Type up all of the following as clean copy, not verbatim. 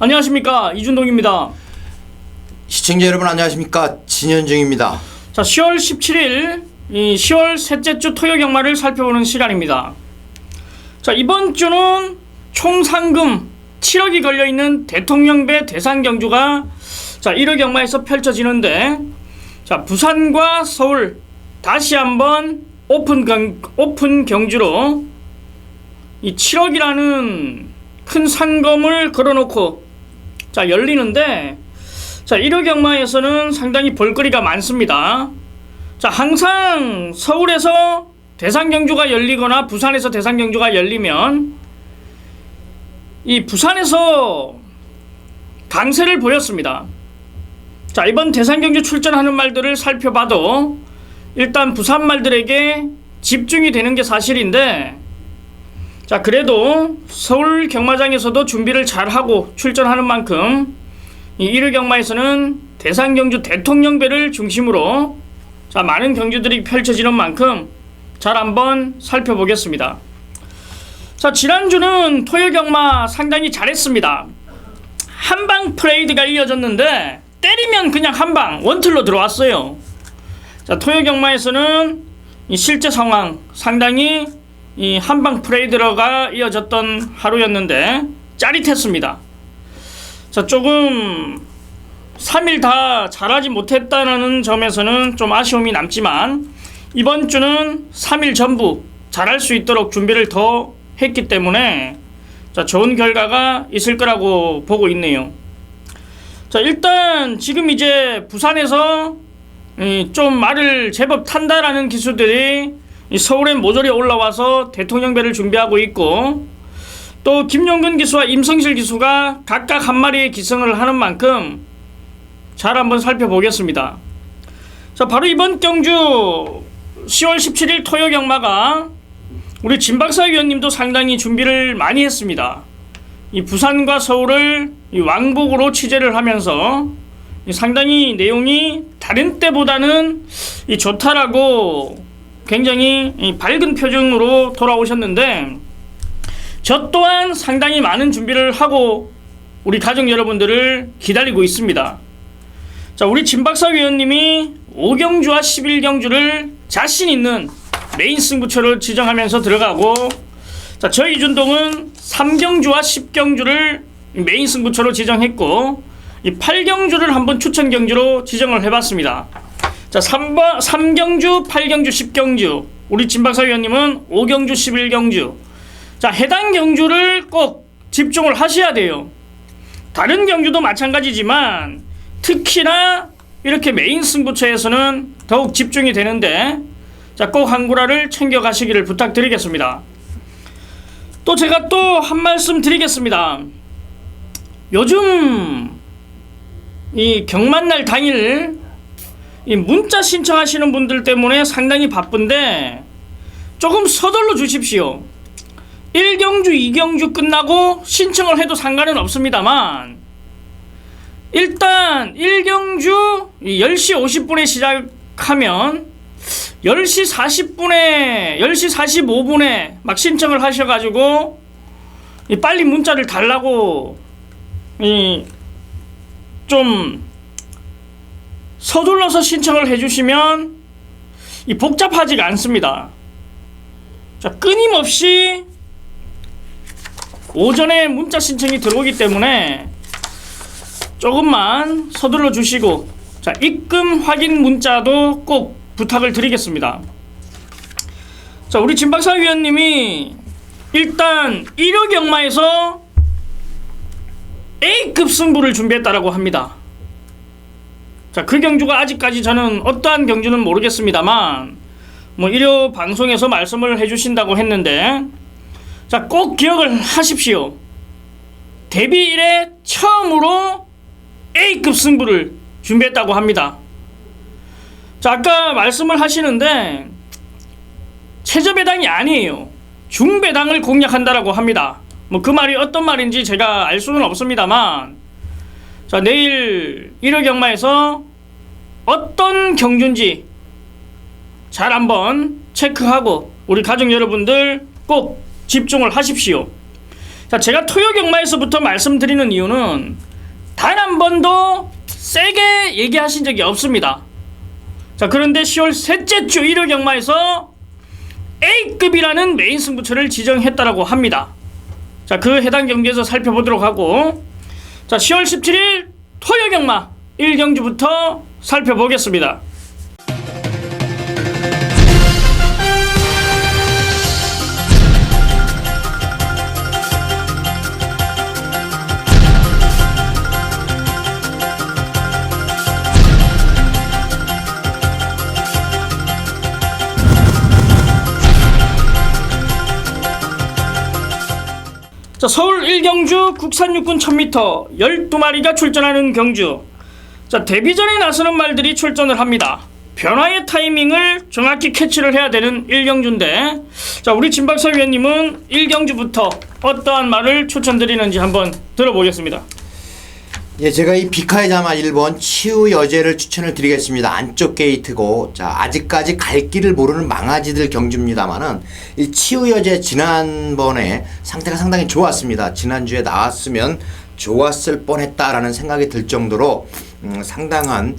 안녕하십니까, 이준동입니다. 시청자 여러분 안녕하십니까, 진현중입니다. 자, 10월 17일 이 10월 셋째 주 토요 경마를 살펴보는 시간입니다. 자, 이번 주는 총 상금 7억이 걸려있는 대통령배 대상 경주가 1호 경마에서 펼쳐지는데, 자, 부산과 서울 다시 한번 오픈 경주로 이 7억이라는 큰 상금을 걸어놓고 열리는데, 1호 경마에서는 상당히 볼거리가 많습니다. 항상 서울에서 대상 경주가 열리거나 부산에서 대상 경주가 열리면 이 부산에서 강세를 보였습니다. 이번 대상 경주 출전하는 말들을 살펴봐도 일단 부산 말들에게 집중이 되는 게 사실인데, 그래도 서울 경마장에서도 준비를 잘하고 출전하는 만큼 이 1호 경마에서는 대상 경주 대통령배를 중심으로 많은 경주들이 펼쳐지는 만큼 잘 한번 살펴보겠습니다. 지난주는 토요 경마 상당히 잘했습니다. 한방 프레이드가 이어졌는데 때리면 그냥 한방 원틀로 들어왔어요. 토요 경마에서는 이 실제 상황 상당히 이 한방 프레이드가 이어졌던 하루였는데 짜릿했습니다. 조금 3일 다 잘하지 못했다는 점에서는 좀 아쉬움이 남지만, 이번 주는 3일 전부 잘할 수 있도록 준비를 더 했기 때문에 좋은 결과가 있을 거라고 보고 있네요. 일단 지금 이제 부산에서 좀 말을 제법 탄다라는 기수들이 서울에 모조리 올라와서 대통령배를 준비하고 있고, 또 김용근 기수와 임성실 기수가 각각 한 마리의 기승을 하는 만큼 잘 한번 살펴보겠습니다. 바로 이번 경주 10월 17일 토요 경마가 우리 진박사 위원님도 상당히 준비를 많이 했습니다. 이 부산과 서울을 이 왕복으로 취재를 하면서 상당히 내용이 다른 때보다는 이 좋다라고 굉장히 밝은 표정으로 돌아오셨는데, 저 또한 상당히 많은 준비를 하고 우리 가족 여러분들을 기다리고 있습니다. 우리 진박사 위원님이 5경주와 11경주를 자신 있는 메인 승부처를 지정하면서 들어가고, 저 이준동은 3경주와 10경주를 메인 승부처로 지정했고, 이 8경주를 한번 추천 경주로 지정을 해봤습니다. 3경주, 8경주, 10경주, 우리 진박사 위원님은 5경주, 11경주. 해당 경주를 꼭 집중을 하셔야 돼요. 다른 경주도 마찬가지지만 특히나 이렇게 메인 승부처에서는 더욱 집중이 되는데, 꼭 한구라를 챙겨 가시기를 부탁드리겠습니다. 또 제가 또 한 말씀 드리겠습니다. 요즘 이 경만날 당일 이 문자 신청하시는 분들 때문에 상당히 바쁜데 조금 서둘러 주십시오. 1경주, 2경주 끝나고 신청을 해도 상관은 없습니다만, 일단 1경주 10시 50분에 시작하면 10시 40분에 10시 45분에 막 신청을 하셔가지고 빨리 문자를 달라고 좀 서둘러서 신청을 해주시면 복잡하지가 않습니다. 끊임없이 오전에 문자 신청이 들어오기 때문에 조금만 서둘러 주시고, 입금 확인 문자도 꼭 부탁을 드리겠습니다. 우리 진박사 위원님이 일단 1호 경마에서 A급 승부를 준비했다라고 합니다. 그 경주가 아직까지 저는 어떠한 경주는 모르겠습니다만 1호 방송에서 말씀을 해주신다고 했는데, 꼭 기억을 하십시오. 데뷔 이래 처음으로 A급 승부를 준비했다고 합니다. 아까 말씀을 하시는데 최저배당이 아니에요. 중배당을 공략한다라고 합니다. 그 말이 어떤 말인지 제가 알 수는 없습니다만, 내일 1호 경마에서 어떤 경주인지 잘 한번 체크하고 우리 가족 여러분들 꼭 집중을 하십시오. 자, 제가 토요경마에서부터 말씀드리는 이유는 단 한 번도 세게 얘기하신 적이 없습니다. 자, 그런데 10월 셋째 주 일요경마에서 A급이라는 메인 승부처를 지정했다라고 합니다. 자, 그 해당 경기에서 살펴보도록 하고, 자, 10월 17일 토요경마 1경주부터 살펴보겠습니다. 자, 서울 1경주 국산 육군 1000m 12마리가 출전하는 경주. 자, 데뷔전에 나서는 말들이 출전을 합니다. 변화의 타이밍을 정확히 캐치를 해야 되는 1경주인데, 자, 우리 진박사 위원님은 1경주부터 어떠한 말을 추천드리는지 한번 들어보겠습니다. 예, 제가 이 비카의 자마 1번 치우여제를 추천을 드리겠습니다. 안쪽 게이트고, 자, 아직까지 갈 길을 모르는 망아지들 경주입니다만은 이 치우여제 지난번에 상태가 상당히 좋았습니다. 지난주에 나왔으면 좋았을 뻔했다라는 생각이 들 정도로 상당한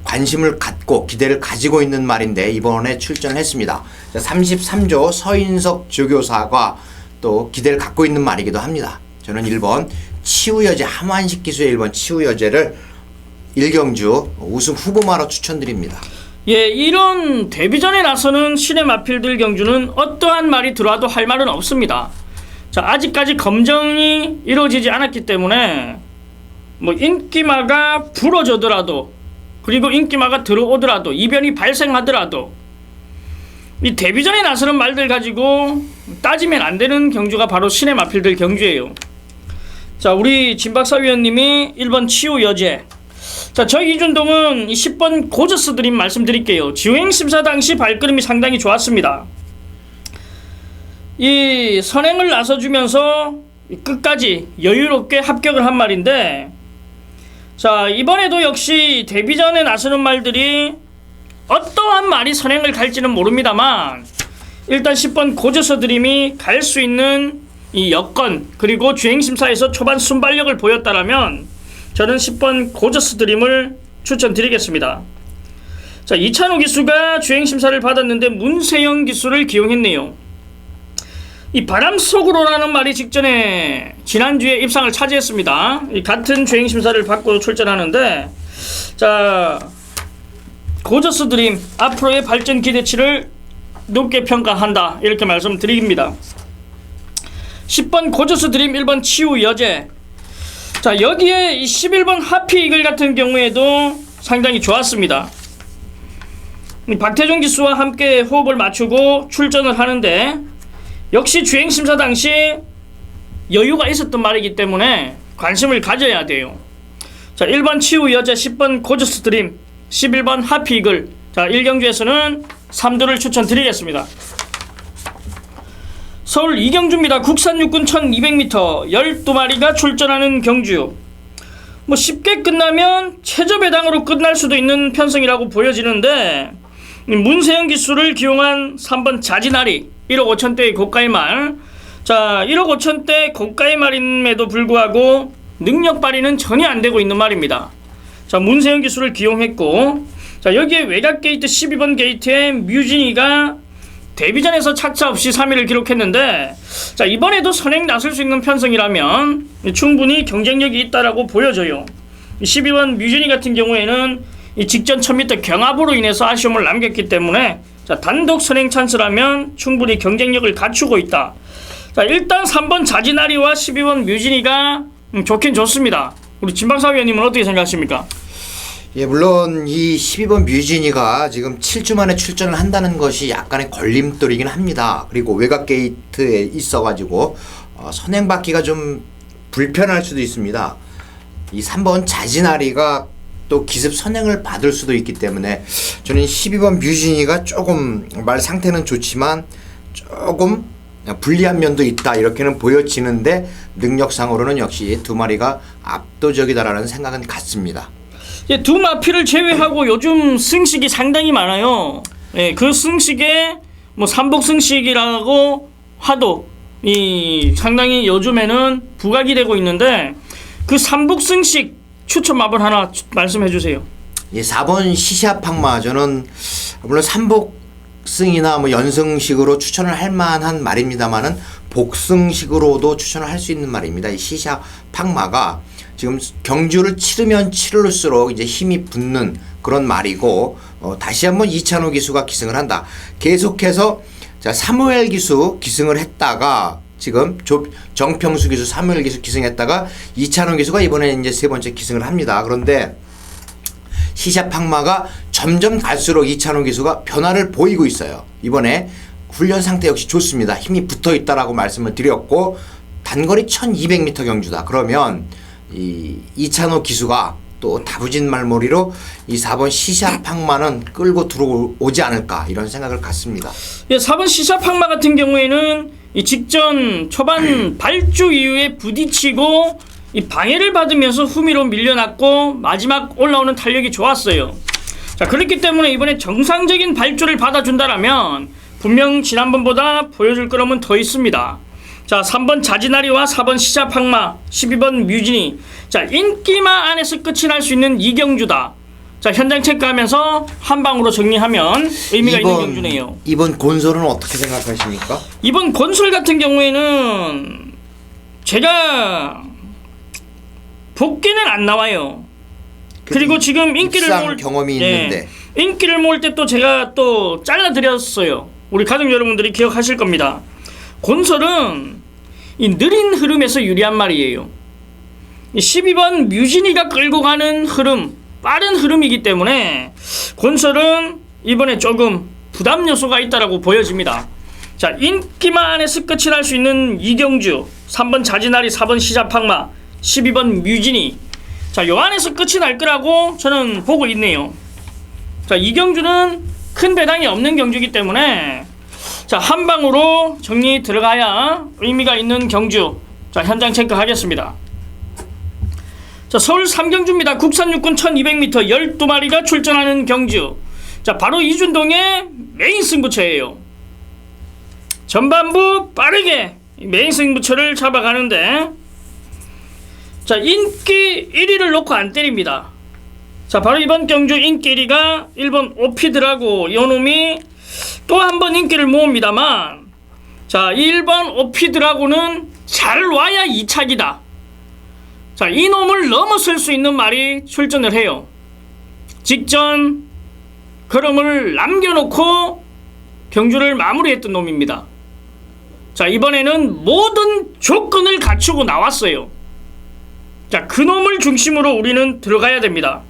관심을 갖고 기대를 가지고 있는 말인데 이번에 출전을 했습니다. 33조 서인석 조교사가 또 기대를 갖고 있는 말이기도 합니다. 저는 1번 치우여제, 함한식 기수의 1번 치우여제를 1경주 우승 후보마로 추천드립니다. 예, 이런 데뷔전에 나서는 신의 마필들 경주는 어떠한 말이 들어와도 할 말은 없습니다. 자, 아직까지 검정이 이루어지지 않았기 때문에 뭐 인기마가 부러져더라도, 그리고 인기마가 들어오더라도, 이변이 발생하더라도 이 데뷔전에 나서는 말들 가지고 따지면 안 되는 경주가 바로 신의 마필들 경주예요. 자, 우리 진박사 위원님이 1번 치우여제. 자, 저희 이준동은 이 10번 고저스 드림 말씀드릴게요. 지휘행심사 당시 발걸음이 상당히 좋았습니다. 이 선행을 나서주면서 끝까지 여유롭게 합격을 한 말인데, 자, 이번에도 역시 데뷔전에 나서는 말들이 어떠한 말이 선행을 갈지는 모릅니다만 일단 10번 고저스 드림이 갈 수 있는 이 여건, 그리고 주행심사에서 초반 순발력을 보였다라면 저는 10번 고저스 드림을 추천드리겠습니다. 자, 이찬호 기수가 주행심사를 받았는데 문세영 기수를 기용했네요. 이 바람 속으로라는 말이 직전에 지난주에 입상을 차지했습니다. 이 같은 주행심사를 받고 출전하는데, 자, 고저스 드림 앞으로의 발전 기대치를 높게 평가한다, 이렇게 말씀드립니다. 10번 고저스 드림 1번 치우여제. 자, 여기에 이 11번 하피이글 같은 경우에도 상당히 좋았습니다. 박태종 기수와 함께 호흡을 맞추고 출전을 하는데 역시 주행심사 당시 여유가 있었던 말이기 때문에 관심을 가져야 돼요. 자, 1번 치우여제, 10번 고저스 드림, 11번 하피이글. 자, 1경주에서는 3두를 추천드리겠습니다. 서울 2경주입니다. 국산 육군 1200m 12마리가 출전하는 경주. 뭐 쉽게 끝나면 최저 배당으로 끝날 수도 있는 편성이라고 보여지는데, 문세영 기수를 기용한 3번 자진아리 1억 5천대의 고가의 말. 자, 1억 5천대 고가의 말임에도 불구하고 능력 발휘는 전혀 안 되고 있는 말입니다. 자, 문세영 기수를 기용했고, 자, 여기에 외곽 게이트 12번 게이트에 뮤진이가 데뷔전에서 착차 없이 3위를 기록했는데, 자, 이번에도 선행 나설 수 있는 편성이라면 충분히 경쟁력이 있다라고 보여져요. 12번 뮤진이 같은 경우에는 이 직전 1000m 경합으로 인해서 아쉬움을 남겼기 때문에, 자, 단독 선행 찬스라면 충분히 경쟁력을 갖추고 있다. 자, 일단 3번 자진아리와 12번 뮤진이가 좋긴 좋습니다. 우리 진박사 위원님은 어떻게 생각하십니까? 예, 물론 이 12번 뮤진이가 지금 7주 만에 출전을 한다는 것이 약간의 걸림돌이긴 합니다. 그리고 외곽 게이트에 있어가지고 선행받기가 좀 불편할 수도 있습니다. 이 3번 자진아리가 또 기습 선행을 받을 수도 있기 때문에 저는 12번 뮤진이가 조금 말 상태는 좋지만 조금 불리한 면도 있다, 이렇게는 보여지는데 능력상으로는 역시 두 마리가 압도적이다라는 생각은 같습니다. 예, 두 마피를 제외하고 요즘 승식이 상당히 많아요. 예, 그 승식에 뭐 삼복 승식이라고 하도 이 상당히 요즘에는 부각이 되고 있는데 그 삼복승식 추천마법 하나 말씀해 주세요. 예, 4번 시샤팍마 저는 물론 삼복승이나 뭐 연승식으로 추천을 할 만한 말입니다만은 복승식으로도 추천을 할 수 있는 말입니다. 이 시샤팍마가 지금 경주를 치르면 치를수록 이제 힘이 붙는 그런 말이고 다시 한번 이찬호 기수가 기승을 한다. 계속해서 자 사무엘 기수 기승을 했다가 지금 정평수 기수, 사무엘 기수 기승했다가 이찬호 기수가 이번에 이제 세 번째 기승을 합니다. 그런데 시샤팍마가 점점 갈수록 이찬호 기수가 변화를 보이고 있어요. 이번에 훈련 상태 역시 좋습니다. 힘이 붙어 있다라고 말씀을 드렸고 단거리 1200m 경주다. 그러면 이찬호 기수가 또 다부진 말머리로 이 4번 시샤팍마는 끌고 들어오지 않을까 이런 생각을 갖습니다. 예, 4번 시샤팍마 같은 경우에는 이 직전 초반 발주 이후에 부딪히고 이 방해를 받으면서 후미로 밀려났고 마지막 올라오는 탄력이 좋았어요. 자, 그렇기 때문에 이번에 정상적인 발주를 받아준다라면 분명 지난번보다 보여줄 거라면 더 있습니다. 자, 3번 자지나리와 4번 시샤팍마, 12번 뮤지니. 자, 인기마 안에서 끝이 날 수 있는 이경주다. 자, 현장 체크하면서 한 방으로 정리하면 의미가 있는 경주네요. 이번 곤솔은 어떻게 생각하십니까? 이번 곤솔 같은 경우에는 제가 복귀는 안 나와요. 그리고 지금 인기를 모을 경험이 있는데 인기를 모을 때 또 제가 또 잘라드렸어요. 우리 가족 여러분들이 기억하실 겁니다. 곤솔은 이 느린 흐름에서 유리한 말이에요. 12번 뮤지니가 끌고 가는 흐름, 빠른 흐름이기 때문에 곤솔은 이번에 조금 부담 요소가 있다라고 보여집니다. 자, 인기만 안에서 끝이 날 수 있는 이경주, 3번 자지나리, 4번 시샤팍마, 12번 뮤지니. 자, 요 안에서 끝이 날 거라고 저는 보고 있네요. 자, 이경주는 큰 배당이 없는 경주이기 때문에 자, 한 방으로 정리 들어가야 의미가 있는 경주. 자, 현장 체크하겠습니다. 자, 서울 3경주입니다. 국산 육군 1200m 12마리가 출전하는 경주. 자, 바로 이준동의 메인 승부처예요. 전반부 빠르게 메인 승부처를 잡아가는데 자, 인기 1위를 놓고 안 때립니다. 자, 바로 이번 경주 인기 1위가 1번 오피드라고 요놈이 또 한 번 인기를 모읍니다만 자, 1번 오피드라고는 잘 와야 2착이다. 자, 이 놈을 넘어설 수 있는 말이 출전을 해요. 직전 걸음을 남겨놓고 경주를 마무리했던 놈입니다. 자, 이번에는 모든 조건을 갖추고 나왔어요. 자, 그 놈을 중심으로 우리는 들어가야 됩니다.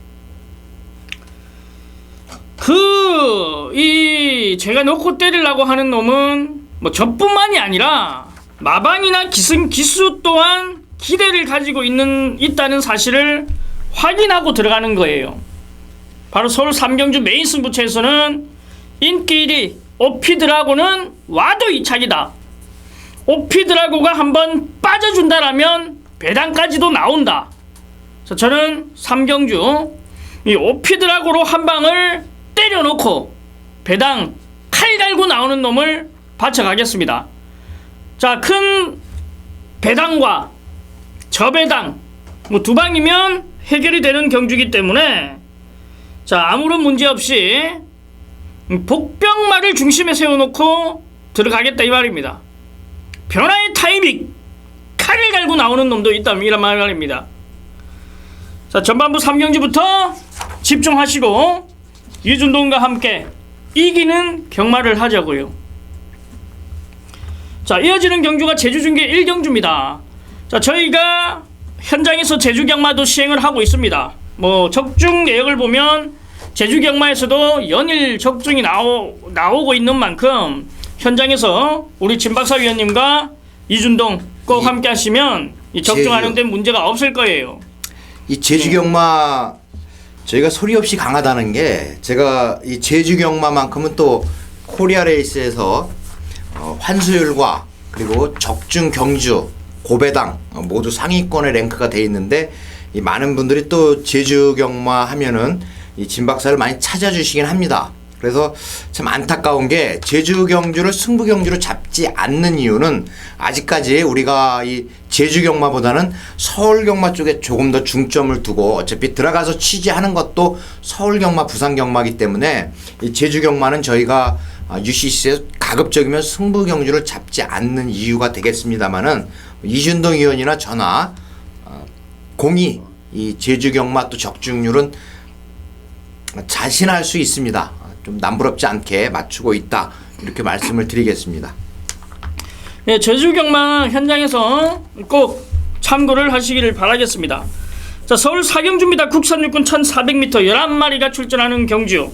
제가 놓고 때리려고 하는 놈은 뭐 저뿐만이 아니라 마방이나 기수 또한 기대를 가지고 있다는 사실을 확인하고 들어가는 거예요. 바로 서울 3경주 메인 승부처에서는 인기 1위 오피드라고는 와도 2착이다. 오피드라고가 한번 빠져준다라면 배당까지도 나온다. 그래서 저는 3경주 이 오피드라고로 한 방을 때려놓고 배당 칼 달고 나오는 놈을 바쳐가겠습니다. 자, 큰 배당과 저배당 뭐 두 방이면 해결이 되는 경주이기 때문에 자, 아무런 문제 없이 복병말을 중심에 세워놓고 들어가겠다 이 말입니다. 변화의 타이밍 칼을 갈고 나오는 놈도 있다 이런 말입니다. 자, 전반부 3경주부터 집중하시고 이준동과 함께 이기는 경마를 하자고요. 자, 이어지는 경주가 제주중계 1경주입니다. 자, 저희가 현장에서 제주경마도 시행을 하고 있습니다. 뭐 적중 내역을 보면 제주경마에서도 연일 적중이 나오고 있는 만큼 현장에서 우리 진박사 위원님과 이준동 꼭 함께 하시면 이 적중하는 데 문제가 없을 거예요. 이 제주경마 저희가 소리 없이 강하다는 게 제가 이 제주경마만큼은 또 코리아 레이스에서 환수율과 그리고 적중 경주 고배당 모두 상위권에 랭크가 돼 있는데 이 많은 분들이 또 제주경마 하면은 이 진박사를 많이 찾아주시긴 합니다. 그래서 참 안타까운 게 제주 경주를 승부 경주로 잡지 않는 이유는 아직까지 우리가 이 제주 경마보다는 서울 경마 쪽에 조금 더 중점을 두고 어차피 들어가서 취재하는 것도 서울 경마, 부산 경마이기 때문에 이 제주 경마는 저희가 UCC에서 가급적이면 승부 경주를 잡지 않는 이유가 되겠습니다만은 이준동 의원이나 저나 공이 이 제주 경마 또 적중률은 자신할 수 있습니다. 좀 남부럽지 않게 맞추고 있다 이렇게 말씀을 드리겠습니다. 네, 제주 경마 현장에서 꼭 참고를 하시기를 바라겠습니다. 자, 서울 사경주입니다. 국산 육군 1400m 11마리가 출전하는 경주.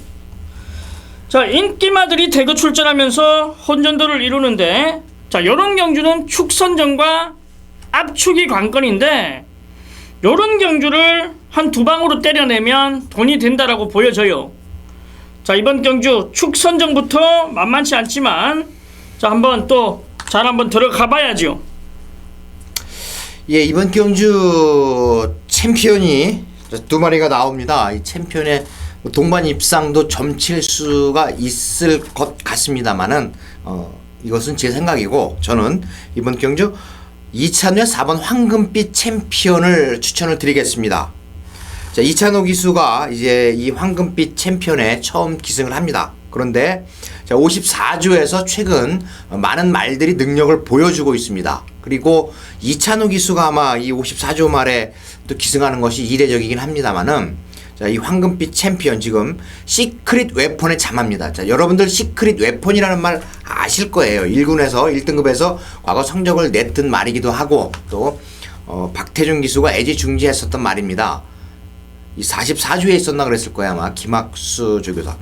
자, 인기마들이 대거 출전하면서 혼전도를 이루는데, 자, 요런 경주는 축선전과 압축이 관건인데, 요런 경주를 한 두 방으로 때려내면 돈이 된다라고 보여져요. 자, 이번 경주 축선전부터 만만치 않지만, 자, 한번 또 잘 한번 들어가 봐야죠. 예, 이번 경주 챔피언이 두 마리가 나옵니다. 이 챔피언의 동반 입상도 점칠 수가 있을 것 같습니다만은 이것은 제 생각이고, 저는 이번 경주 2차노의 4번 황금빛 챔피언을 추천을 드리겠습니다. 자, 이찬호 기수가 이제 이 황금빛 챔피언에 처음 기승을 합니다. 그런데 자, 54주에서 최근 많은 말들이 능력을 보여주고 있습니다. 그리고 이찬호 기수가 아마 이 54주 말에 또 기승하는 것이 이례적이긴 합니다만은, 자, 이 황금빛 챔피언 지금 시크릿 웨폰에 잠합니다. 자, 여러분들 시크릿 웨폰이라는 말 아실 거예요. 1군에서 1등급에서 과거 성적을 냈던 말이기도 하고, 또 박태준 기수가 애지중지했었던 말입니다. 이 44주에 있었나 그랬을 거야 아마 김학수 조교사.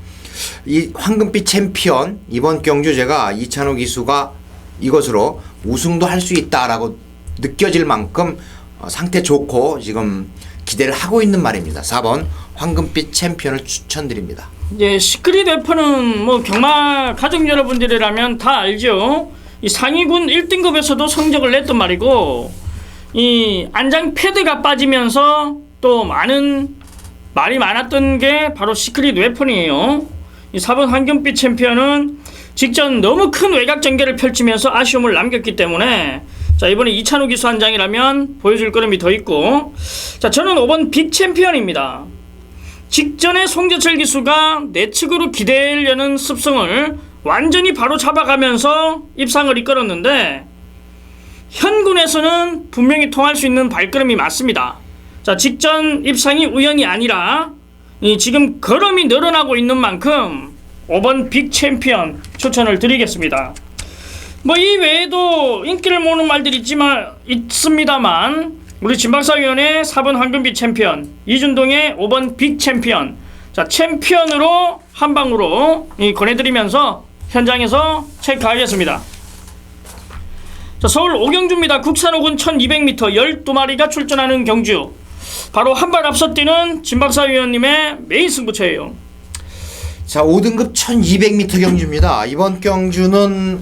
이 황금빛 챔피언 이번 경주 제가 이찬호 기수가 이것으로 우승도 할 수 있다라고 느껴질 만큼 상태 좋고 지금 기대를 하고 있는 말입니다. 4번 황금빛 챔피언을 추천드립니다. 예, 시크릿 웨퍼는 뭐 경마 가족 여러분들이라면 다 알죠. 이 상위군 1등급에서도 성적을 냈던 말이고, 이 안장 패드가 빠지면서 또 많은 말이 많았던 게 바로 시크릿 웨폰이에요. 이 4번 황금빛 챔피언은 직전 너무 큰 외곽 전개를 펼치면서 아쉬움을 남겼기 때문에, 자, 이번에 이찬호 기수 한 장이라면 보여줄 거름이 더 있고, 자, 저는 5번 빅 챔피언입니다. 직전에 송재철 기수가 내측으로 기대려는 습성을 완전히 바로 잡아가면서 입상을 이끌었는데, 현군에서는 분명히 통할 수 있는 발걸음이 맞습니다. 자, 직전 입상이 우연이 아니라 지금 걸음이 늘어나고 있는 만큼 5번 빅 챔피언 추천을 드리겠습니다. 뭐 이 외에도 인기를 모으는 말들이 있습니다만, 우리 진박사위원회 4번 황금빛 챔피언, 이준동의 5번 빅 챔피언, 자, 챔피언으로 한 방으로 권해드리면서 현장에서 체크하겠습니다. 자, 서울 오경주입니다. 국산 5군 1200m 12마리가 출전하는 경주. 바로 한 발 앞서 뛰는 진박사위원님의 메인 승부처예요. 자, 5등급 1200m 경주입니다. 이번 경주는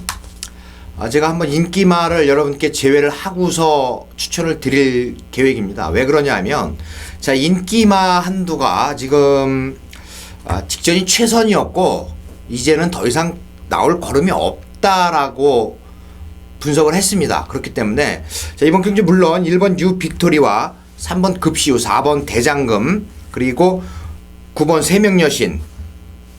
제가 한번 인기마를 여러분께 제외를 하고서 추천을 드릴 계획입니다. 왜 그러냐 하면, 자, 인기마 한두가 지금 직전이 최선이었고 이제는 더 이상 나올 걸음이 없다라고 분석을 했습니다. 그렇기 때문에 자, 이번 경주 물론 1번 뉴 빅토리와 3번 급시우, 4번 대장금, 그리고 9번 세명여신,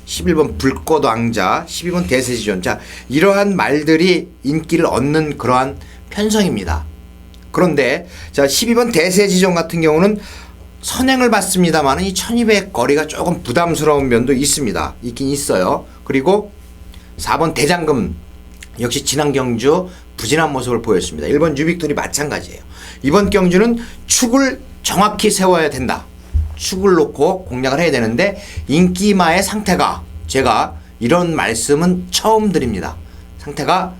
11번 불꽃왕자, 12번 대세지존, 자, 이러한 말들이 인기를 얻는 그러한 편성입니다. 그런데 자, 12번 대세지존 같은 경우는 선행을 받습니다만 이 1200 거리가 조금 부담스러운 면도 있긴 있어요. 그리고 4번 대장금 역시 지난 경주 부진한 모습을 보였습니다. 1번 뉴빅토리 마찬가지예요. 이번 경주는 축을 정확히 세워야 된다. 축을 놓고 공략을 해야 되는데, 인기마의 상태가, 제가 이런 말씀은 처음 드립니다. 상태가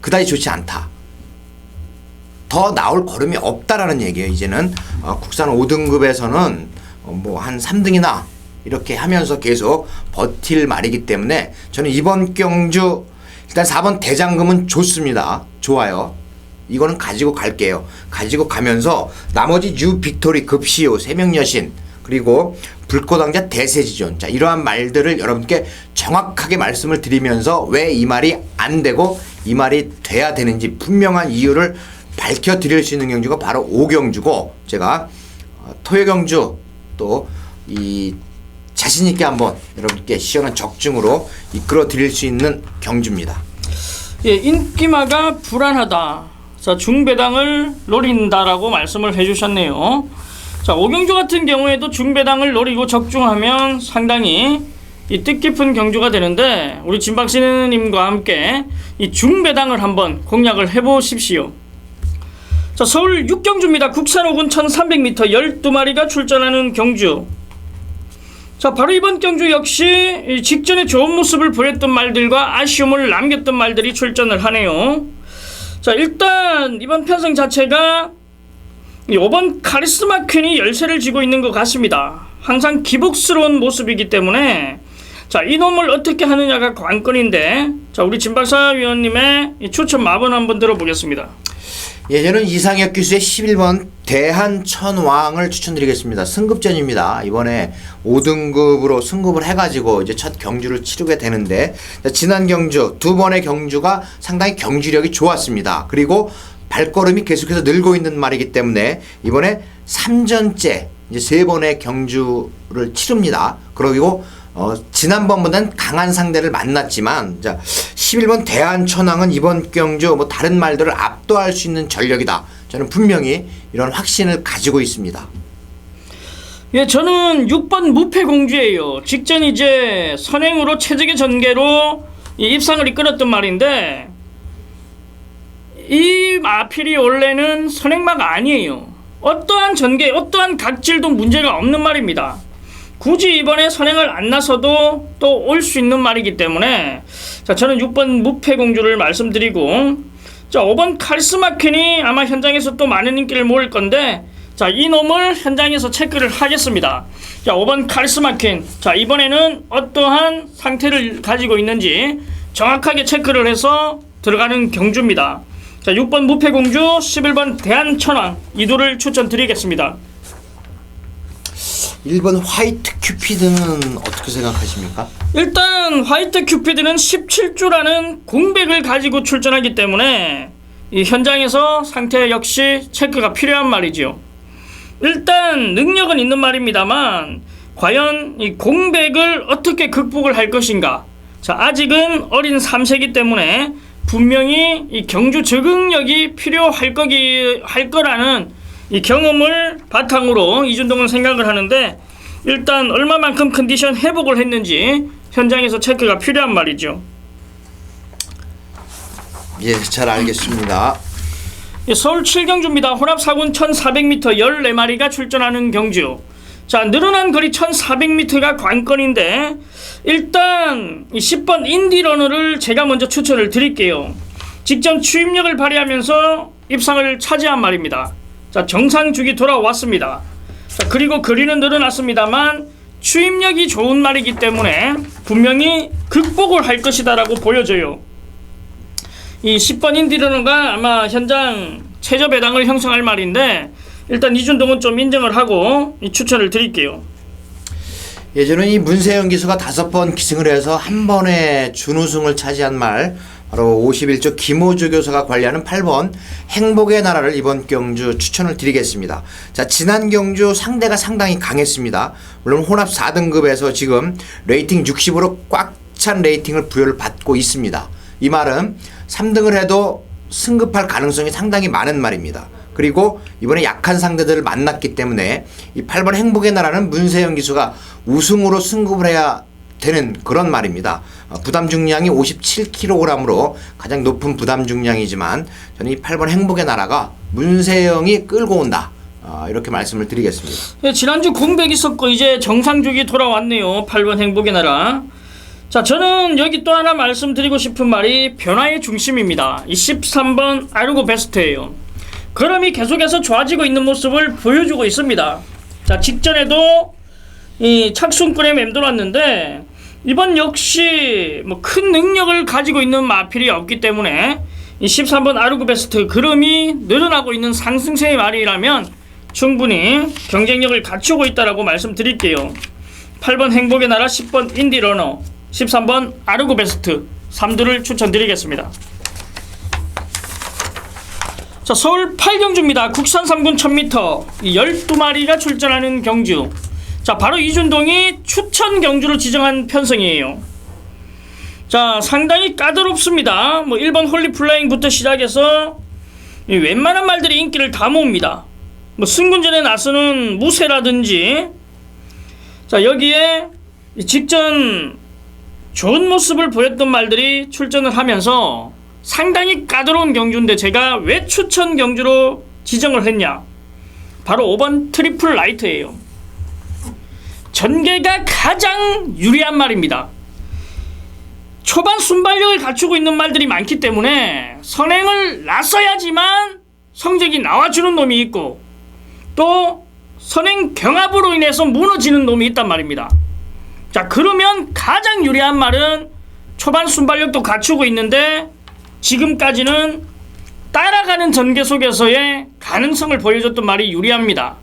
그다지 좋지 않다. 더 나올 걸음이 없다라는 얘기예요. 이제는 국산 5등급에서는 뭐 한 3등이나 이렇게 하면서 계속 버틸 말이기 때문에 저는 이번 경주 일단 4번 대장금은 좋습니다. 좋아요. 이거는 가지고 갈게요. 가지고 가면서 나머지 뉴 빅토리, 급시오, 세명여신, 그리고 불꽃왕자 대세지존. 자, 이러한 말들을 여러분께 정확하게 말씀을 드리면서 왜 이 말이 안 되고 이 말이 돼야 되는지 분명한 이유를 밝혀드릴 수 있는 경주가 바로 오경주고, 제가 토요경주 또 이 자신있게 한번 여러분께 시원한 적중으로 이끌어 드릴 수 있는 경주입니다. 예, 인기마가 불안하다. 자, 중배당을 노린다라고 말씀을 해주셨네요. 자, 오경주 같은 경우에도 중배당을 노리고 적중하면 상당히 이 뜻깊은 경주가 되는데, 우리 진박신님과 함께 이 중배당을 한번 공략을 해보십시오. 자, 서울 6경주입니다. 국산 5군 1300m 12마리가 출전하는 경주. 자, 바로 이번 경주 역시 직전에 좋은 모습을 보였던 말들과 아쉬움을 남겼던 말들이 출전을 하네요. 자, 일단 이번 편성 자체가 5번 카리스마 퀸이 열세를 쥐고 있는 것 같습니다. 항상 기복스러운 모습이기 때문에, 자, 이놈을 어떻게 하느냐가 관건인데, 자, 우리 진박사 위원님의 추천 마번 한번 들어보겠습니다. 예, 저는 이상혁 기수의 11번 대한천왕을 추천드리겠습니다. 승급전입니다. 이번에 5등급으로 승급을 해가지고 이제 첫 경주를 치르게 되는데, 지난 경주 두 번의 경주가 상당히 경주력이 좋았습니다. 그리고 발걸음이 계속해서 늘고 있는 말이기 때문에 이번에 3전째 이제 3번의 경주를 치릅니다. 그리고 지난번보다는 강한 상대를 만났지만, 자, 11번 대한천왕은 이번 경주 뭐 다른 말들을 압도할 수 있는 전력이다. 저는 분명히 이런 확신을 가지고 있습니다. 예, 저는 6번 무패공주예요. 직전 이제 선행으로 최적의 전개로 이 입상을 이끌었던 말인데, 이 마필이 원래는 선행마가 아니에요. 어떠한 전개, 어떠한 각질도 문제가 없는 말입니다. 굳이 이번에 선행을 안 나서도 또 올 수 있는 말이기 때문에, 자, 저는 6번 무패공주를 말씀드리고, 자, 5번 카리스마 퀸이 아마 현장에서 또 많은 인기를 모을 건데, 자, 이 놈을 현장에서 체크를 하겠습니다. 자, 5번 카리스마 퀸. 자, 이번에는 어떠한 상태를 가지고 있는지 정확하게 체크를 해서 들어가는 경주입니다. 자, 6번 무패공주, 11번 대한천왕 이두를 추천드리겠습니다. 1번 화이트 큐피드는 어떻게 생각하십니까? 일단 화이트 큐피드는 17주라는 공백을 가지고 출전하기 때문에 이 현장에서 상태 역시 체크가 필요한 말이죠. 일단 능력은 있는 말입니다만, 과연 이 공백을 어떻게 극복을 할 것인가. 자, 아직은 어린 3세기 때문에 분명히 이 경주 적응력이 필요할 거라는 이 경험을 바탕으로 이준동은 생각을 하는데, 일단 얼마만큼 컨디션 회복을 했는지 현장에서 체크가 필요한 말이죠. 예, 잘 알겠습니다. 예, 서울 7경주입니다. 혼합 4군 1400m 14마리가 출전하는 경주. 자, 늘어난 거리 1400m가 관건인데, 일단 이 10번 인디러너를 제가 먼저 추천을 드릴게요. 직전 추임력을 발휘하면서 입상을 차지한 말입니다. 자, 정상주기 돌아왔습니다. 자, 그리고 거리는 늘어났습니다만 추임력이 좋은 말이기 때문에 분명히 극복을 할 것이다 라고 보여져요. 이 10번 인디러너가 아마 현장 최저 배당을 형성할 말인데, 일단 이준동은 좀 인정을 하고 이 추천을 드릴게요. 예전에 이 문세영 기수가 5번 기승을 해서 한 번에 준우승을 차지한 말, 바로 51조 김호주 교수가 관리하는 8번 행복의 나라를 이번 경주 추천을 드리겠습니다. 자, 지난 경주 상대가 상당히 강했습니다. 물론 혼합 4등급에서 지금 레이팅 60으로 꽉 찬 레이팅을 부여를 받고 있습니다. 이 말은 3등을 해도 승급할 가능성이 상당히 많은 말입니다. 그리고 이번에 약한 상대들을 만났기 때문에 이 8번 행복의 나라는 문세영 기수가 우승으로 승급을 해야 되는 그런 말입니다. 부담 중량이 57kg으로 가장 높은 부담 중량이지만, 저는 이 8번 행복의 나라가 문세영이 끌고 온다, 이렇게 말씀을 드리겠습니다. 네, 지난주 공백 있었고 이제 정상주기 돌아왔네요. 8번 행복의 나라. 자, 저는 여기 또 하나 말씀드리고 싶은 말이 변화의 중심입니다. 이 13번 아르고 베스트예요. 걸음이 계속해서 좋아지고 있는 모습을 보여주고 있습니다. 자, 직전에도 이 착순꾼에 맴돌았는데, 이번 역시 뭐 큰 능력을 가지고 있는 마필이 없기 때문에 이 13번 아르고 베스트 걸음이 늘어나고 있는 상승세의 말이라면 충분히 경쟁력을 갖추고 있다라고 말씀드릴게요. 8번 행복의 나라, 10번 인디러너, 13번 아르고베스트 3두를 추천드리겠습니다. 자, 서울 8경주입니다. 국산 3군 1000m 12마리가 출전하는 경주. 자, 바로 이준동이 추천 경주로 지정한 편성이에요. 자, 상당히 까다롭습니다. 1번 홀리플라잉부터 시작해서 웬만한 말들이 인기를 다 모읍니다. 승군전에 나서는 무쇠라든지, 자, 여기에 직전 좋은 모습을 보였던 말들이 출전을 하면서 상당히 까다로운 경주인데, 제가 왜 추천 경주로 지정을 했냐? 바로 5번 트리플 라이트예요. 전개가 가장 유리한 말입니다. 초반 순발력을 갖추고 있는 말들이 많기 때문에 선행을 나서야지만 성적이 나와주는 놈이 있고, 또 선행 경합으로 인해서 무너지는 놈이 있단 말입니다. 자, 그러면 가장 유리한 말은 초반 순발력도 갖추고 있는데 지금까지는 따라가는 전개 속에서의 가능성을 보여줬던 말이 유리합니다.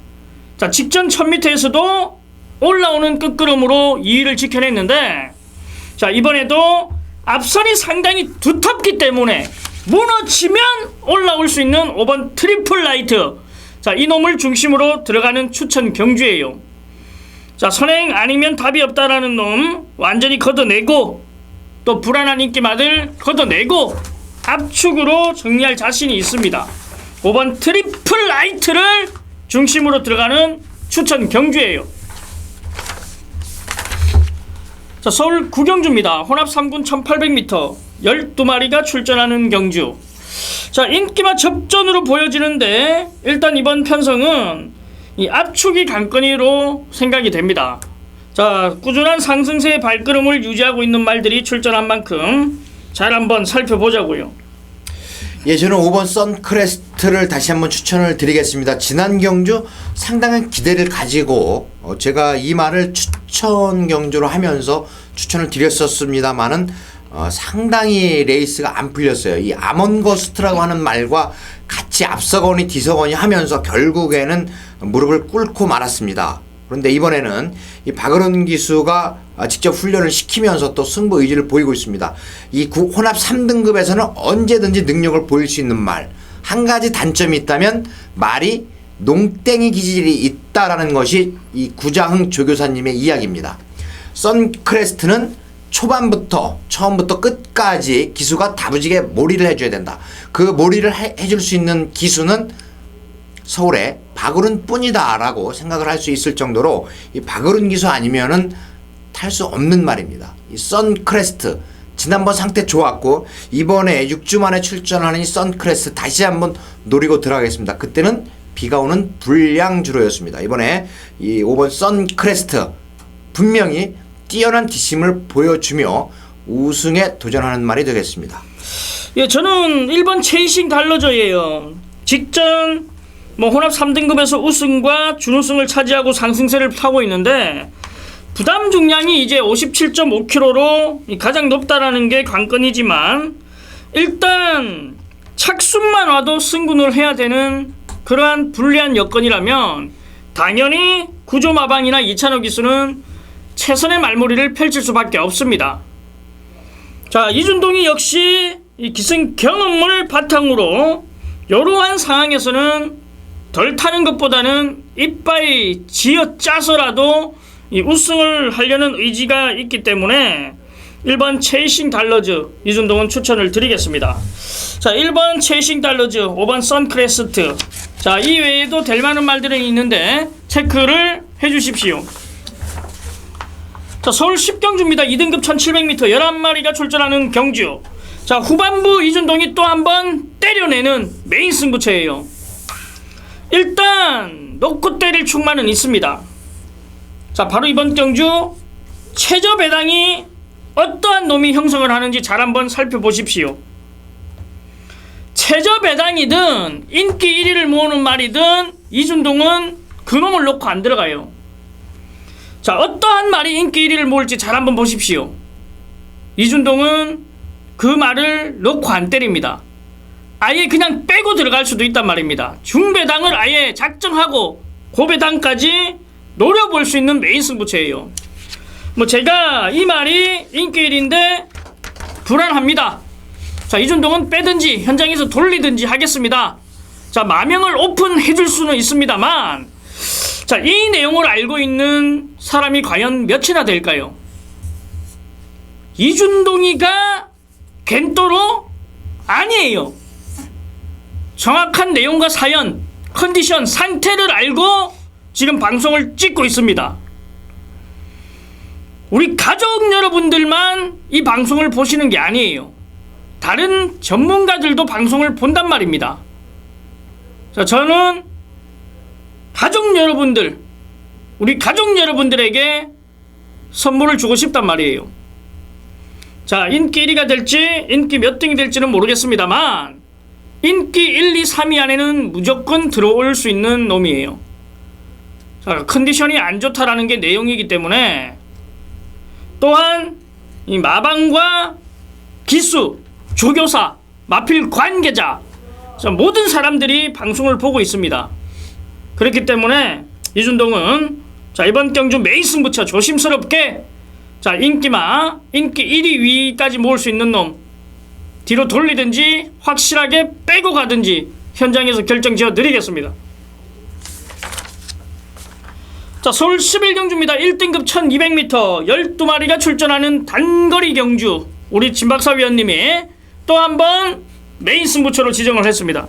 자, 직전 1000m에서도 올라오는 끝걸음으로 2위를 지켜냈는데, 자, 이번에도 앞선이 상당히 두텁기 때문에 무너지면 올라올 수 있는 5번 트리플 라이트. 자, 이놈을 중심으로 들어가는 추천 경주예요. 자, 선행 아니면 답이 없다라는 놈 완전히 걷어내고, 또 불안한 인기마들 걷어내고 압축으로 정리할 자신이 있습니다. 5번 트리플 라이트를 중심으로 들어가는 추천 경주예요. 자, 서울 9경주입니다. 혼합 3군 1800m 12마리가 출전하는 경주. 자, 인기만 접전으로 보여지는데 일단 이번 편성은 이 압축이 관건이로 생각이 됩니다. 자, 꾸준한 상승세의 발걸음을 유지하고 있는 말들이 출전한 만큼 잘 한번 살펴보자고요. 예, 저는 5번 선크레스트를 다시 한번 추천을 드리겠습니다. 지난 경주 상당한 기대를 가지고 제가 이 말을 추천 경주로 하면서 추천을 드렸었습니다만은 상당히 레이스가 안 풀렸어요. 이 아몬거스트라고 하는 말과 같이 앞서거니 뒤서거니 하면서 결국에는 무릎을 꿇고 말았습니다. 그런데 이번에는 이 박은원 기수가 직접 훈련을 시키면서 또 승부 의지를 보이고 있습니다. 이 혼합 3등급에서는 언제든지 능력을 보일 수 있는 말. 한 가지 단점이 있다면 말이 농땡이 기질이 있다라는 것이 이 구자흥 조교사님의 이야기입니다. 선크레스트는 처음부터 끝까지 기수가 다부지게 몰이를 해줘야 된다. 그 몰이를 해줄 수 있는 기수는 서울의 박으른 뿐이다 라고 생각을 할 수 있을 정도로 이 박으른 기수 아니면은 탈 수 없는 말입니다. 이 선크레스트 지난번 상태 좋았고 이번에 6주 만에 출전하는 이 선크레스트 다시 한번 노리고 들어가겠습니다. 그때는 비가 오는 불량주로였습니다. 이번에 이 5번 선크레스트 분명히 뛰어난 뒷심을 보여주며 우승에 도전하는 말이 되겠습니다. 예, 저는 1번 체이싱 달러저예요. 직전 혼합 3등급에서 우승과 준우승을 차지하고 상승세를 타고 있는데 부담 중량이 이제 57.5kg로 가장 높다라는 게 관건이지만 일단 착순만 와도 승군을 해야 되는 그러한 불리한 여건이라면 당연히 구조마방이나 이찬호 기수는 최선의 말몰이를 펼칠 수밖에 없습니다. 자, 이준동이 역시 이 기승 경험을 바탕으로 이러한 상황에서는 덜 타는 것보다는 이빠이 쥐어짜서라도 이 우승을 하려는 의지가 있기 때문에 1번 체이싱 달러즈 이준동은 추천을 드리겠습니다. 자, 1번 체이싱 달러즈, 5번 선크레스트. 자, 이 외에도 될 만한 말들은 있는데 체크를 해주십시오. 자, 서울 10경주입니다. 2등급 1700m 11마리가 출전하는 경주. 자, 후반부 이준동이 또 한번 때려내는 메인 승부처예요. 일단 놓고 때릴 충만은 있습니다. 자, 바로 이번 경주 최저 배당이 어떠한 놈이 형성을 하는지 잘 한번 살펴보십시오. 최저 배당이든 인기 1위를 모으는 말이든 이준동은 그 놈을 놓고 안 들어가요. 자, 어떠한 말이 인기 1위를 모을지 잘 한번 보십시오. 이준동은 그 말을 놓고 안 때립니다. 아예 그냥 빼고 들어갈 수도 있단 말입니다. 중배당을 아예 작정하고 고배당까지 노려볼 수 있는 메인 승부처예요. 뭐 제가 이 말이 인기일인데 불안합니다. 자, 이준동은 빼든지 현장에서 돌리든지 하겠습니다. 자, 마명을 오픈해 줄 수는 있습니다만, 자, 이 내용을 알고 있는 사람이 과연 몇이나 될까요? 이준동이가 겐또로? 아니에요. 정확한 내용과 사연, 컨디션, 상태를 알고 지금 방송을 찍고 있습니다. 우리 가족 여러분들만 이 방송을 보시는 게 아니에요. 다른 전문가들도 방송을 본단 말입니다. 자, 저는 가족 여러분들, 우리 가족 여러분들에게 선물을 주고 싶단 말이에요. 자, 인기 1위가 될지 인기 몇 등이 될지는 모르겠습니다만 인기 1, 2, 3위 안에는 무조건 들어올 수 있는 놈이에요. 자, 컨디션이 안 좋다라는 게 내용이기 때문에, 또한 이 마방과 기수, 조교사, 마필 관계자, 자, 모든 사람들이 방송을 보고 있습니다. 그렇기 때문에 이준동은 자, 이번 경주 메인 승부처 조심스럽게, 자, 인기 1위 위까지 모을 수 있는 놈 뒤로 돌리든지 확실하게 빼고 가든지 현장에서 결정 지어 드리겠습니다. 자, 서울 11경주입니다. 1등급 1200m 12마리가 출전하는 단거리 경주, 우리 진박사 위원님이 또 한 번 메인 승부처로 지정을 했습니다.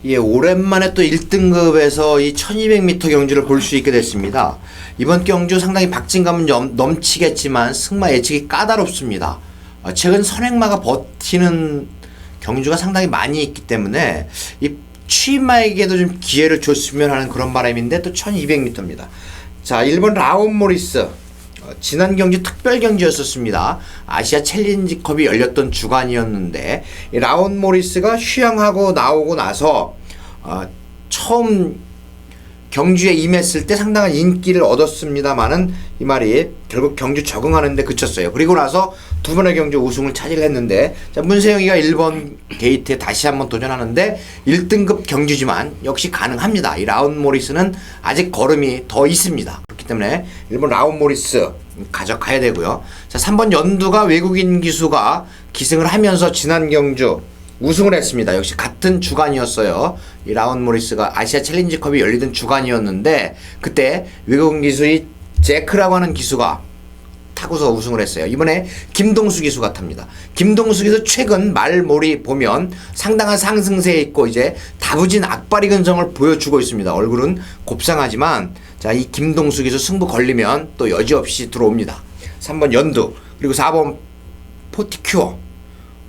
예, 오랜만에 또 1등급에서 이 1200m 경주를 볼 수 있게 됐습니다. 이번 경주 상당히 박진감은 넘치겠지만 승마 예측이 까다롭습니다. 최근 선행마가 버티는 경주가 상당히 많이 있기 때문에 이 취임마에게도 좀 기회를 줬으면 하는 그런 바람인데, 또 1200m입니다. 자, 1번 라온 모리스, 지난 경주 특별 경주였었습니다. 아시아 챌린지컵이 열렸던 주간이었는데, 이 라온 모리스가 휴양하고 나오고 나서 처음 경주에 임했을 때 상당한 인기를 얻었습니다만은 이 말이 결국 경주 적응하는데 그쳤어요. 그리고 나서 두 번의 경주 우승을 차지했는데, 자, 문세영이가 1번 게이트에 다시 한번 도전하는데 1등급 경주지만 역시 가능합니다. 이 라운 모리스는 아직 걸음이 더 있습니다. 그렇기 때문에 1번 라운 모리스 가져가야 되고요. 자, 3번 연두가 외국인 기수가 기승을 하면서 지난 경주 우승을 했습니다. 역시 같은 주간이었어요. 이 라운 모리스가 아시아 챌린지컵이 열리던 주간이었는데, 그때 외국인 기수의 제크라고 하는 기수가 타고서 우승을 했어요. 이번에 김동수 기수가 탑니다. 김동수 기수 최근 말몰이 보면 상당한 상승세에 있고 이제 다부진 악바리 근성을 보여주고 있습니다. 얼굴은 곱상하지만, 자, 이 김동수 기수 승부 걸리면 또 여지없이 들어옵니다. 3번 연두, 그리고 4번 포티큐어,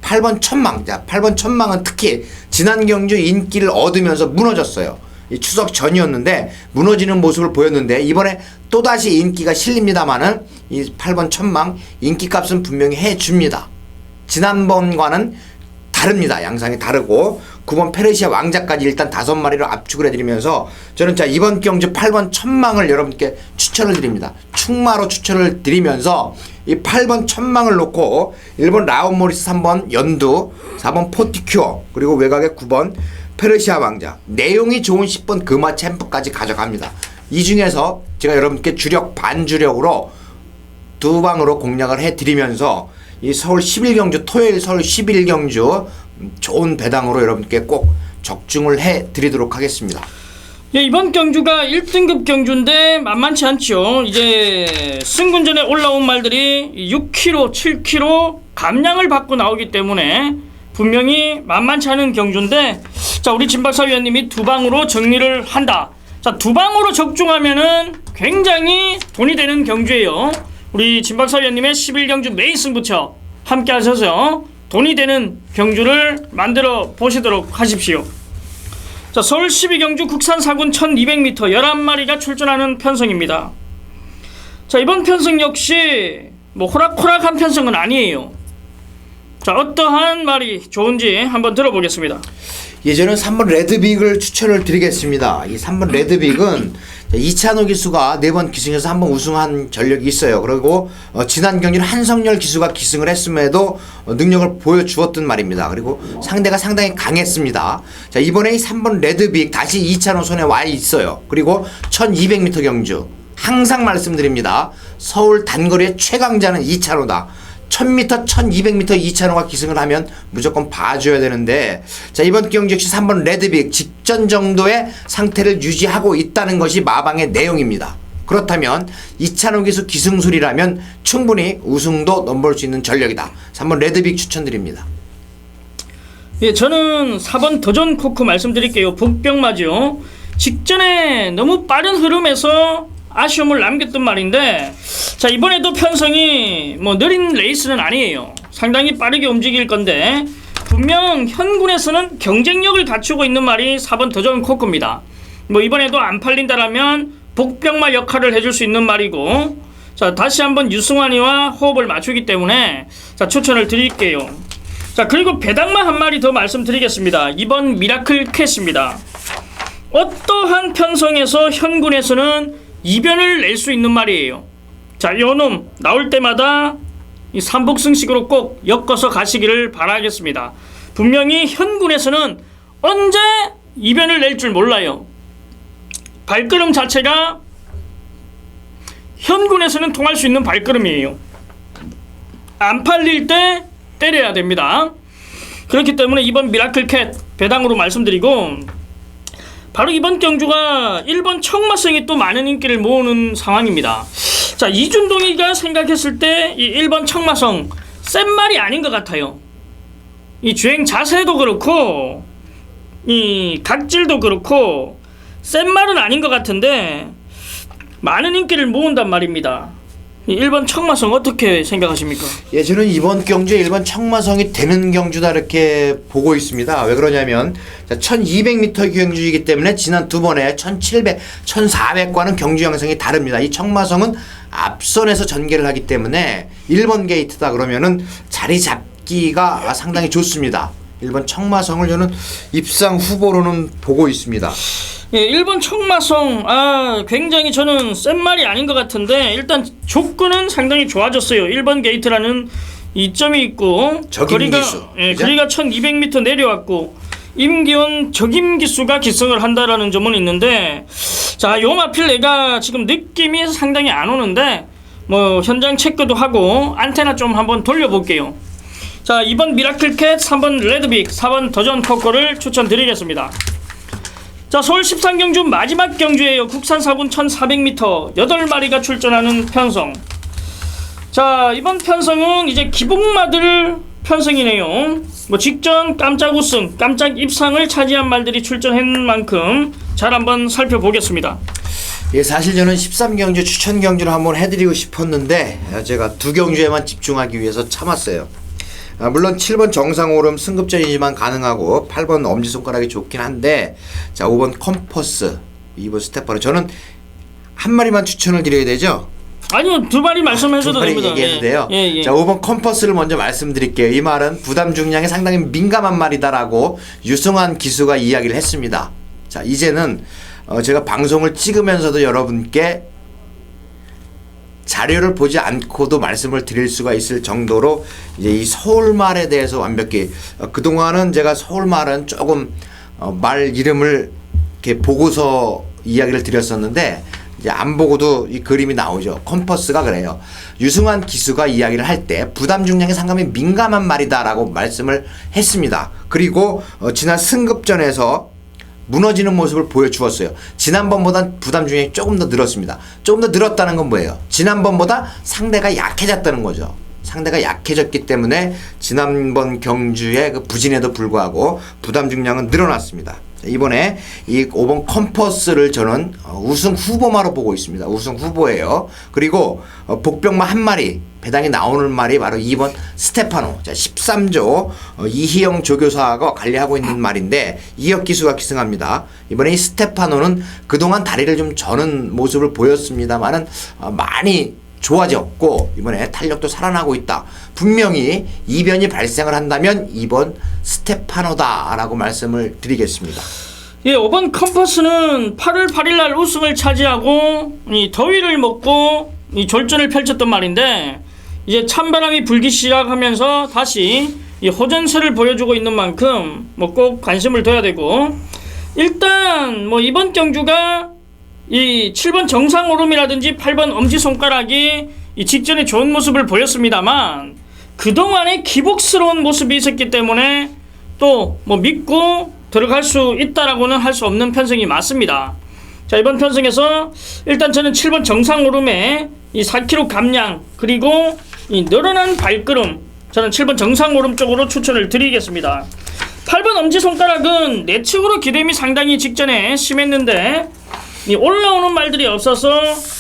8번 천망. 자, 8번 천망은 특히 지난 경주 인기를 얻으면서 무너졌어요. 이 추석 전이었는데 무너지는 모습을 보였는데, 이번에 또다시 인기가 실립니다만은 이 8번 천망 인기값은 분명히 해줍니다. 지난번과는 다릅니다. 양상이 다르고, 9번 페르시아 왕자까지 일단 5마리로 압축을 해드리면서 저는 자, 이번 경주 8번 천망을 여러분께 추천을 드립니다. 충마로 추천을 드리면서 이 8번 천망을 놓고 1번 라온 모리스, 3번 연두, 4번 포티큐어, 그리고 외곽에 9번 페르시아 왕자, 내용이 좋은 10번 금화 챔프까지 가져갑니다. 이 중에서 제가 여러분께 주력 반주력으로 두 방으로 공략을 해드리면서 이 서울 11경주, 토요일 서울 11경주 좋은 배당으로 여러분께 꼭 적중을 해드리도록 하겠습니다. 예, 이번 경주가 1등급 경주인데 만만치 않죠. 이제 승군전에 올라온 말들이 6kg, 7kg 감량을 받고 나오기 때문에 분명히 만만치 않은 경주인데, 자, 우리 진박사 위원님이 두 방으로 정리를 한다. 자, 두 방으로 적중하면은 굉장히 돈이 되는 경주예요. 우리 진박사 위원님의 11경주 메인 승부처 함께 하셔서 돈이 되는 경주를 만들어 보시도록 하십시오. 자, 서울 12경주 국산 4군 1200m 11마리가 출전하는 편성입니다. 자, 이번 편성 역시 뭐 호락호락한 편성은 아니에요. 자, 어떠한 말이 좋은지 한번 들어보겠습니다. 예전에 3번 레드빅을 추천을 드리겠습니다. 이 3번 레드빅은 이찬호 기수가 4번 기승해서 한번 우승한 전력이 있어요. 그리고 지난 경기는 한성열 기수가 기승을 했음에도 능력을 보여주었던 말입니다. 그리고 상대가 상당히 강했습니다. 자, 이번에 이 3번 레드빅 다시 이찬호 손에 와 있어요. 그리고 1200m 경주. 항상 말씀드립니다. 서울 단거리의 최강자는 이찬호다. 1000m, 1200m 이찬호가 기승을 하면 무조건 봐줘야 되는데, 자, 이번 경기 역시 3번 레드빅 직전 정도의 상태를 유지하고 있다는 것이 마방의 내용입니다. 그렇다면 이찬호 기수 기승술이라면 충분히 우승도 넘볼 수 있는 전력이다. 3번 레드빅 추천드립니다. 예, 저는 4번 더전 코크 말씀드릴게요. 복병마죠. 직전에 너무 빠른 흐름에서 아쉬움을 남겼던 말인데, 자, 이번에도 편성이 뭐 느린 레이스는 아니에요. 상당히 빠르게 움직일 건데 분명 현군에서는 경쟁력을 갖추고 있는 말이 4번 더전 코크입니다. 뭐 이번에도 안 팔린다라면 복병마 역할을 해줄 수 있는 말이고, 자, 다시 한번 유승환이와 호흡을 맞추기 때문에 자, 추천을 드릴게요. 자, 그리고 배당마 한 마리 더 말씀드리겠습니다. 이번 미라클 캣입니다. 어떠한 편성에서 현군에서는 이변을 낼 수 있는 말이에요. 자, 요놈 나올 때마다 이 삼복승식으로 꼭 엮어서 가시기를 바라겠습니다. 분명히 현군에서는 언제 이변을 낼 줄 몰라요. 발걸음 자체가 현군에서는 통할 수 있는 발걸음이에요. 안 팔릴 때 때려야 됩니다. 그렇기 때문에 이번 미라클 캣 배당으로 말씀드리고, 바로 이번 경주가 1번 청마성이 또 많은 인기를 모으는 상황입니다. 자, 이준동이가 생각했을 때 이 1번 청마성 센 말이 아닌 것 같아요. 이 주행 자세도 그렇고 이 각질도 그렇고 센 말은 아닌 것 같은데 많은 인기를 모은단 말입니다. 이 1번 청마성 어떻게 생각하십니까? 예, 저는 이번 경주에 1번 청마성이 되는 경주다 이렇게 보고 있습니다. 왜 그러냐면 1200m 경주이기 때문에 지난 두 번에 1700, 1400과는 경주 양상이 다릅니다. 이 청마성은 앞선에서 전개를 하기 때문에 1번 게이트다 그러면은 자리 잡기가 상당히 좋습니다. 1번 청마성을 저는 입상 후보로는 보고 있습니다. 예, 1번 청마성, 굉장히 저는 센 말이 아닌 것 같은데 일단 조건은 상당히 좋아졌어요. 1번 게이트라는 이점이 있고 거리가, 예, 거리가 1200m 내려왔고 임기원 적임기수가 기승을 한다라는 점은 있는데, 자, 요 마필 내가 지금 느낌이 상당히 안 오는데 뭐 현장 체크도 하고 안테나 좀 한번 돌려볼게요. 자, 2번 미라클캣, 3번 레드빅, 4번 더전 코코를 추천드리겠습니다. 자, 서울 13경주 마지막 경주예요. 국산 4군 1400m 8마리가 출전하는 편성. 자, 이번 편성은 이제 기복마들 편성이네요. 뭐 직전 깜짝 우승, 깜짝 입상을 차지한 말들이 출전한 만큼 잘 한번 살펴보겠습니다. 예, 사실 저는 13경주 추천 경주를 한번 해드리고 싶었는데 제가 두 경주에만 집중하기 위해서 참았어요. 물론 7번 정상오름 승급전이지만 가능하고 8번 엄지손가락이 좋긴 한데, 자, 5번 컴퍼스, 2번 스테파노, 저는 한 마리만 추천을 드려야 되죠? 아니요, 두 마리 말씀해줘도 됩니다. 얘기해도 돼요? 예. 자, 5번 컴퍼스를 먼저 말씀드릴게요. 이 말은 부담 중량에 상당히 민감한 말이다라고 유승환 기수가 이야기를 했습니다. 자, 이제는 제가 방송을 찍으면서도 여러분께 자료를 보지 않고도 말씀을 드릴 수가 있을 정도로 이제 이 서울말에 대해서 완벽히, 그동안은 제가 서울말은 조금 말 이름을 이렇게 보고서 이야기를 드렸었는데 이제 안 보고도 이 그림이 나오죠. 컴퍼스가 그래요. 유승환 기수가 이야기를 할 때 부담 중량에 상당히 민감한 말이다라고 말씀을 했습니다. 그리고 지난 승급전에서 무너지는 모습을 보여주었어요. 지난번보단 부담 중량이 조금 더 늘었습니다. 조금 더 늘었다는 건 뭐예요? 지난번보다 상대가 약해졌다는 거죠. 상대가 약해졌기 때문에 지난번 경주의 그 부진에도 불구하고 부담 중량은 늘어났습니다. 이번에 이 5번 컴퍼스를 저는 우승 후보마로 보고 있습니다. 우승 후보예요. 그리고 복병마 한 마리 배당이 나오는 말이 바로 2번 스테파노. 자, 13조 이희영 조교사가 관리하고 있는 말인데 이혁 기수가 기승합니다. 이번에 이 스테파노는 그동안 다리를 좀 저는 모습을 보였습니다만은 많이 좋아졌고 이번에 탄력도 살아나고 있다. 분명히 이변이 발생을 한다면 이번 스테파노다라고 말씀을 드리겠습니다. 예, 5번 컴퍼스는 8월 8일 날 우승을 차지하고 이 더위를 먹고 이 졸전을 펼쳤던 말인데 이제 찬바람이 불기 시작하면서 다시 이 호전세를 보여주고 있는 만큼 뭐 꼭 관심을 둬야 되고, 일단 뭐 이번 경주가 이 7번 정상오름이라든지 8번 엄지손가락이 이 직전에 좋은 모습을 보였습니다만 그동안에 기복스러운 모습이 있었기 때문에 또 뭐 믿고 들어갈 수 있다라고는 할 수 없는 편성이 맞습니다. 자, 이번 편성에서 일단 저는 7번 정상오름에 이 4km 감량 그리고 이 늘어난 발걸음, 저는 7번 정상오름 쪽으로 추천을 드리겠습니다. 8번 엄지손가락은 내측으로 기댐이 상당히 직전에 심했는데 이 올라오는 말들이 없어서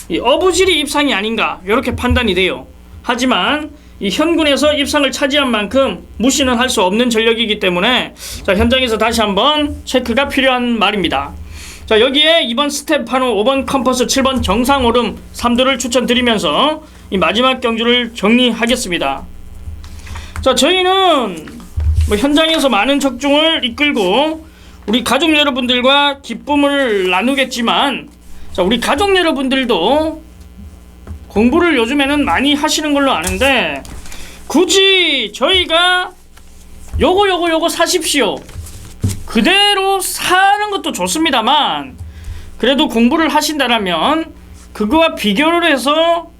이 어부질이 입상이 아닌가 이렇게 판단이 돼요. 하지만 이 현군에서 입상을 차지한 만큼 무시는 할 수 없는 전력이기 때문에 자, 현장에서 다시 한번 체크가 필요한 말입니다. 자, 여기에 2번 스테파노, 5번 컴퍼스, 7번 정상오름 3도를 추천드리면서 이 마지막 경주를 정리하겠습니다. 자, 저희는 뭐 현장에서 많은 적중을 이끌고 우리 가족 여러분들과 기쁨을 나누겠지만, 자, 우리 가족 여러분들도 공부를 요즘에는 많이 하시는 걸로 아는데 굳이 저희가 요거 사십시오 그대로 사는 것도 좋습니다만 그래도 공부를 하신다라면 그거와 비교를 해서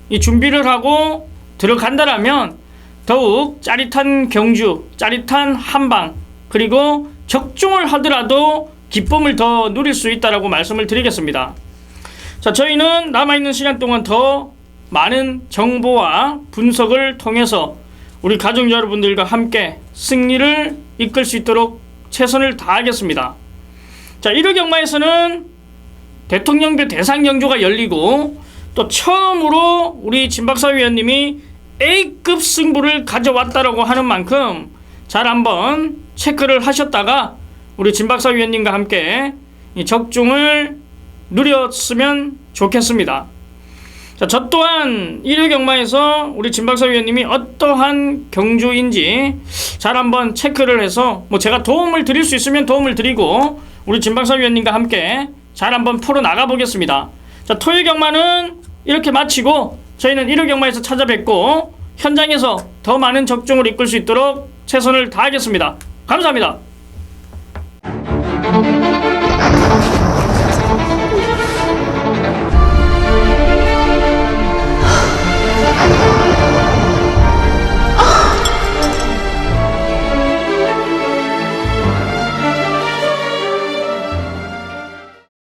이 준비를 하고 들어간다라면 더욱 짜릿한 경주, 짜릿한 한방, 그리고 적중을 하더라도 기쁨을 더 누릴 수 있다라고 말씀을 드리겠습니다. 자, 저희는 남아있는 시간 동안 더 많은 정보와 분석을 통해서 우리 가족 여러분들과 함께 승리를 이끌 수 있도록 최선을 다하겠습니다. 자, 1회 경마에서는 대통령배 대상 경주가 열리고 또 처음으로 우리 진박사 위원님이 A급 승부를 가져왔다라고 하는 만큼 잘 한번 체크를 하셨다가 우리 진박사 위원님과 함께 이 적중을 누렸으면 좋겠습니다. 자, 저 또한 1회 경마에서 우리 진박사 위원님이 어떠한 경주인지 잘 한번 체크를 해서 뭐 제가 도움을 드릴 수 있으면 도움을 드리고 우리 진박사 위원님과 함께 잘 한번 풀어 나가 보겠습니다. 자, 토요일 경마는 이렇게 마치고 저희는 1회 경마에서 찾아뵙고 현장에서 더 많은 적중을 이끌 수 있도록 최선을 다하겠습니다. 감사합니다.